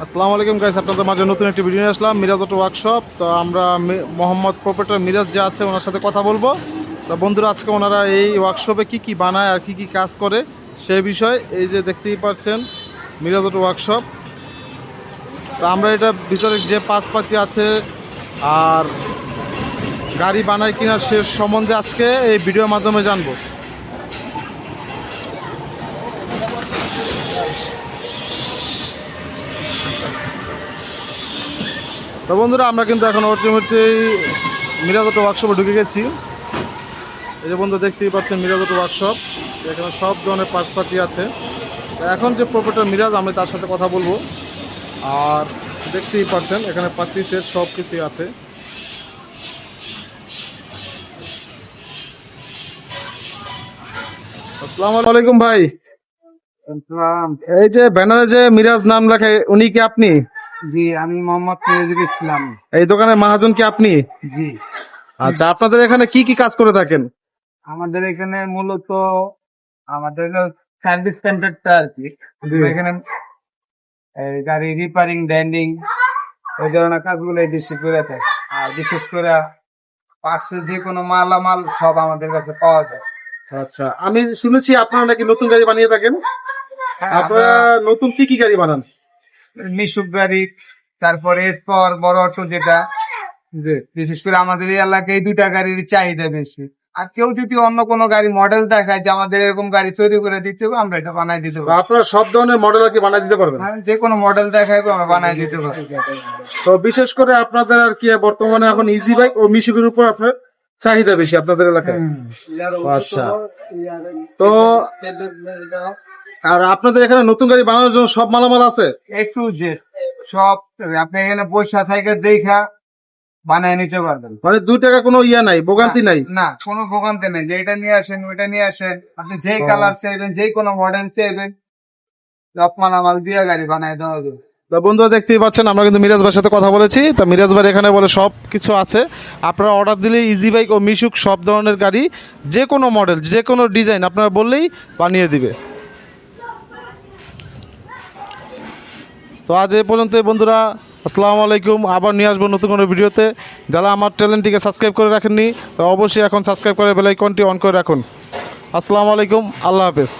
আসসালামু আলাইকুম গাইস, আপনাদের মাঝে নতুন একটি ভিডিও নিয়ে আসলাম মিরাজ অটো ওয়ার্কশপ। তো আমরা মোহাম্মদ প্রোপাইটার মিরাজ যে আছে ওনার সাথে কথা বলবো। তো বন্ধুরা, আজকে ওনারা এই ওয়ার্কশপে কি কি বানায় আর কি কাজ করে সেই বিষয় এই যে দেখতেই পাচ্ছেন মিরাজ অটো ওয়ার্কশপ। তো আমরা এটা ভিতরে যে পাশপাতি আছে আর গাড়ি বানায় কিনা সে সম্বন্ধে আজকে এই ভিডিওর মাধ্যমে জানবো। তো বন্ধুরা, আমরা কিন্তু এখন অটোমেটিক মিরাজ অটো ওয়ার্কশপে ঢুকে গেছি। এই যে বন্ধু দেখতেই পাচ্ছেন মিরাজ অটো ওয়ার্কশপ, এখানে সব ধরনের পার্টস আছে। তো এখন যে প্রোপাইটার মিরাজ, আমি তার সাথে কথা বলবো। আর দেখতেই পাচ্ছেন এখানে পাতি সেট সব কিছুই আছে। আসসালামু আলাইকুম ভাই। এই যে ব্যানারে যে মিরাজ নাম লেখা, উনি কি আপনি? জি, আমি মোহাম্মদ ফিরোজুল ইসলাম। এই দোকানের মহাজন কি আপনি? জি, আচ্ছা, আপনাদের এখানে কি কি কাজ করে থাকেন? আমাদের এখানে মূলত আমাদের সার্ভিস সেন্টারটা আর কি। এখানে এই গাড়ি রিপেয়ারিং, ড্যান্ডিং এই ধরনের কাজগুলো এই দেশে করে থাকে। আর বিশেষ করে পার্সেল যে কোনো মালামাল সব আমাদের কাছে পাওয়া যায়। আচ্ছা, আমি শুনেছি আপনারা নাকি নতুন গাড়ি বানিয়ে থাকেন। হ্যাঁ, আপনারা নতুন কি কি গাড়ি বানান? মিশুক গাড়ি, তারপরে এরপর বড় অটো যেটা, বিশেষ করে আমাদের এই এলাকায় দুইটা গাড়ির চাহিদা বেশি। আর কেউ যদি অন্য কোনো গাড়ি মডেল দেখায় যে আমাদের এরকম গাড়ি তৈরি করে দিতে হবে, আমরা এটা বানাই দিতে পারবো। আপনারা সব ধরনের মডেল আর কি বানিয়ে দিতে পারবেন? যে কোনো মডেল দেখাইবো আমরা বানাই দিতে পারবো। তো বিশেষ করে আপনাদের আর কি বর্তমানে এখন ইজি বাইক ও মিশুকের উপর আপনার চাহিদা বেশি আপনাদের এলাকায়। আচ্ছা, তো আর আপনাদের এখানে নতুন গাড়ি বানানোর জন্য সব মালামাল আছে? একটু যে সব আপনি এখানে পয়সা থেকে দেখা বানায় নিতে পারবেন। মানে 2 টাকা কোনো ইয়া নাই, ভোগান্তি নাই? না, কোনো ভোগান্তি নেই যে এটা নিয়ে আসেন ওইটা নিয়ে আসেন। আপনি যেই কালার চাইবেন, যেই কোনো মডেল চাইবেন, সব মালামাল দিয়ে গাড়ি বানায় দেওয়া যাবে। তো বন্ধুরা দেখতেই পাচ্ছেন, আমরা কিন্তু মিরাজ ভাইয়ের সাথে কথা বলেছি। তা মিরাজ ভাই এখানে বলে সব কিছু আছে। আপনারা অর্ডার দিলে ইজি বাইক ও মিশুক সব ধরনের গাড়ি, যে কোনো মডেল, যে কোনো ডিজাইন আপনারা বললেই বানিয়ে দিবে। তো আজ এই পর্যন্তই বন্ধুরা, আসসালামু আলাইকুম। আবার নিয়ে আসবো নতুন কোনো ভিডিওতে। যারা আমার চ্যানেলটিকে সাবস্ক্রাইব করে রাখেননি, তো অবশ্যই এখন সাবস্ক্রাইব করে বেল আইকনটি অন করে রাখুন। আসসালামু আলাইকুম, আল্লাহ হাফেজ।